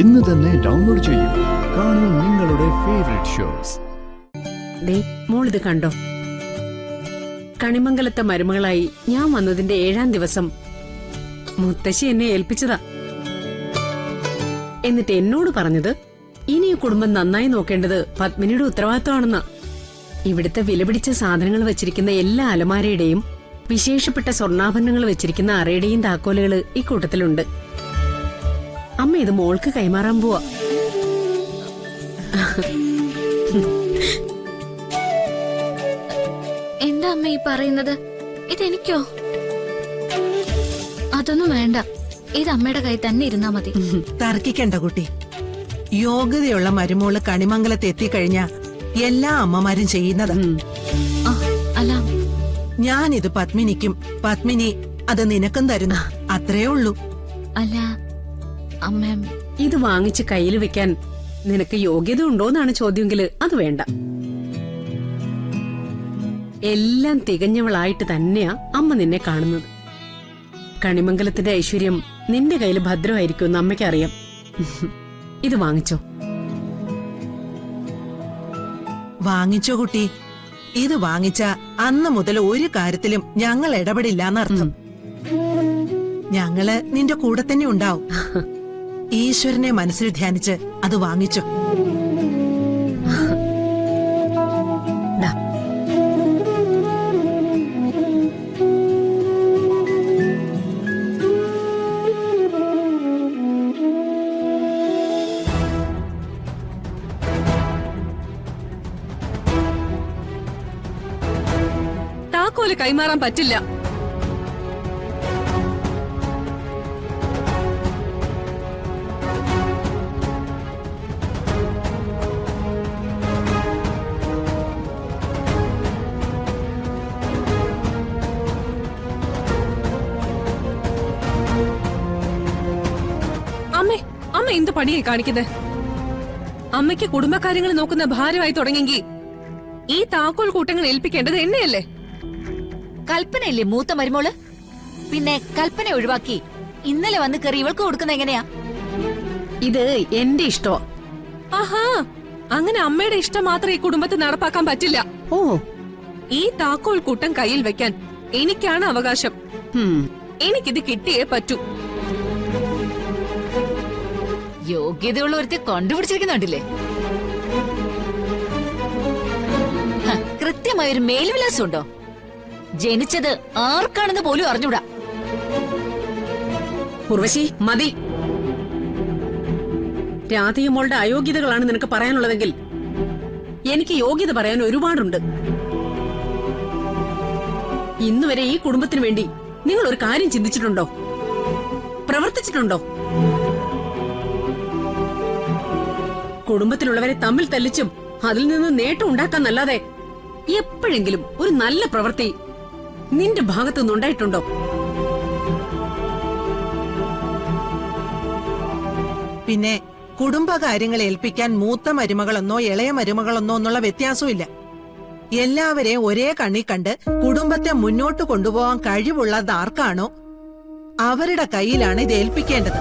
ഇന്ന് തന്നെ ഡൗൺലോഡ് ചെയ്യൂ. കാണൂ നിങ്ങളുടെ ഫേവറേറ്റ് ഷോസ്. മോളിത് കണ്ടോ? കണിമംഗലത്തെ മരുമകളായി ഞാൻ വന്നതിന്റെ 7-ാം ദിവസം മുത്തശ്ശി എന്നെ ഏൽപ്പിച്ചതാ. എന്നിട്ട് എന്നോട് പറഞ്ഞത് ഇനി ഈ കുടുംബം നന്നായി നോക്കേണ്ടത് പത്മിനിയുടെ ഉത്തരവാദിത്തമാണെന്ന്. ഇവിടുത്തെ വിലപിടിച്ച സാധനങ്ങൾ വെച്ചിരിക്കുന്ന എല്ലാ അലമാരയുടെയും വിശേഷപ്പെട്ട സ്വർണ്ണാഭരണങ്ങൾ വെച്ചിരിക്കുന്ന അറയുടെയും താക്കോലുകൾ ഈ കൂട്ടത്തിലുണ്ട്. അമ്മ ഇത് മോൾക്ക് കൈമാറാൻ പോവാ. എന്താ അമ്മ ഈ പറയുന്നത്? ഇതെനിക്കോ? അതൊന്നും വേണ്ട, ഇത് അമ്മയുടെ കൈ തന്നെ ഇരുന്നാ മതി. തർക്കിക്കണ്ട കുട്ടി. യോഗ്യതയുള്ള മരുമോള് കണിമംഗലത്ത് എത്തിക്കഴിഞ്ഞ എല്ലാ അമ്മമാരും ചെയ്യുന്നതാ. അല്ല, ഞാനിത് പത്മിനിക്കും പത്മിനി അത് നിനക്കും തരുന്ന അത്രേ ഉള്ളൂ. അല്ല അമ്മ, ഇത് വാങ്ങിച്ച് കയ്യിൽ വെക്കാൻ നിനക്ക് യോഗ്യത ഉണ്ടോന്നാണ് ചോദ്യമെങ്കില് അത് വേണ്ട. എല്ലാം തികഞ്ഞവളായിട്ട് തന്നെയാ അമ്മ നിന്നെ കാണുന്നത്. കണിമംഗലത്തിന്റെ ഐശ്വര്യം നിന്റെ കയ്യിൽ ഭദ്രമായിരിക്കുമെന്ന് അമ്മയ്ക്കറിയാം. ഇത് വാങ്ങിച്ചോ. വാങ്ങിച്ചോ കുട്ടി. ഇത് വാങ്ങിച്ച അന്ന് മുതൽ ഒരു കാര്യത്തിലും ഞങ്ങൾ ഇടപെടില്ലാന്നർത്ഥം. ഞങ്ങള് നിന്റെ കൂടെ തന്നെ ഉണ്ടാവും. ഈശ്വരനെ മനസ്സിൽ ധ്യാനിച്ച് അത് വാങ്ങിച്ചോ. താക്കോല് കൈമാറാൻ പറ്റില്ല. അമ്മ എന്ത് പണിയായി കാണിക്കുന്നത്? അമ്മയ്ക്ക് കുടുംബകാര്യങ്ങൾ നോക്കുന്ന ഭാരമായി തുടങ്ങിയെങ്കിൽ ഈ താക്കോൽ കൂട്ടങ്ങൾ ഏൽപ്പിക്കേണ്ടത് എന്നെയല്ലേ? കൽപ്പനയല്ലേ മൂത്ത മരുമോള്? പിന്നെ കൽപ്പന ഒഴിവാക്കി ഇന്നലെ വന്ന് കയറി ഇവൾക്ക് കൊടുക്കുന്ന എങ്ങനെയാ? ഇത് എന്റെ ഇഷ്ടോ? ആഹാ, അങ്ങനെ അമ്മയുടെ ഇഷ്ടം മാത്രം ഈ കുടുംബത്തിൽ നടപ്പാക്കാൻ പറ്റില്ല. ഓ, ഈ താക്കോൽ കൂട്ടം കയ്യിൽ വെക്കാൻ എനിക്കാണ് അവകാശം. എനിക്കിത് കിട്ടിയേ പറ്റൂ. യോഗ്യതയുള്ള ഒരുത്തി കണ്ടുപിടിച്ചിരിക്കുന്നുണ്ടില്ലേ? കൃത്യമായൊരു മേൽവിലാസം ഉണ്ടോ? ജനിച്ചത് ആർക്കാണെന്ന് പോലും അറിഞ്ഞൂടാ. ഉർവശി, മതി. രാധയുമോളുടെ അയോഗ്യതകളാണ് നിനക്ക് പറയാനുള്ളതെങ്കിൽ എനിക്ക് യോഗ്യത പറയാൻ ഒരുപാടുണ്ട്. ഇന്നുവരെ ഈ കുടുംബത്തിന് വേണ്ടി നിങ്ങൾ ഒരു കാര്യം ചിന്തിച്ചിട്ടുണ്ടോ? പ്രവർത്തിച്ചിട്ടുണ്ടോ? കുടുംബത്തിലുള്ളവരെ തമ്മിൽ തല്ലിച്ചും അതിൽ നിന്ന് നേട്ടം ഉണ്ടാക്കാന്നല്ലാതെ എപ്പോഴെങ്കിലും ഒരു നല്ല പ്രവൃത്തി നിന്റെ ഭാഗത്തുനിന്നുണ്ടായിട്ടുണ്ടോ? പിന്നെ കുടുംബകാര്യങ്ങൾ ഏൽപ്പിക്കാൻ മൂത്ത മരുമകളെന്നോ ഇളയ മരുമകളെന്നോ എന്നുള്ള വ്യത്യാസമില്ല. എല്ലാവരെയും ഒരേ കണ്ണി കണ്ട് കുടുംബത്തെ മുന്നോട്ട് കൊണ്ടുപോകാൻ കഴിവുള്ളത് ആർക്കാണോ അവരുടെ കയ്യിലാണ് ഇത് ഏൽപ്പിക്കേണ്ടത്.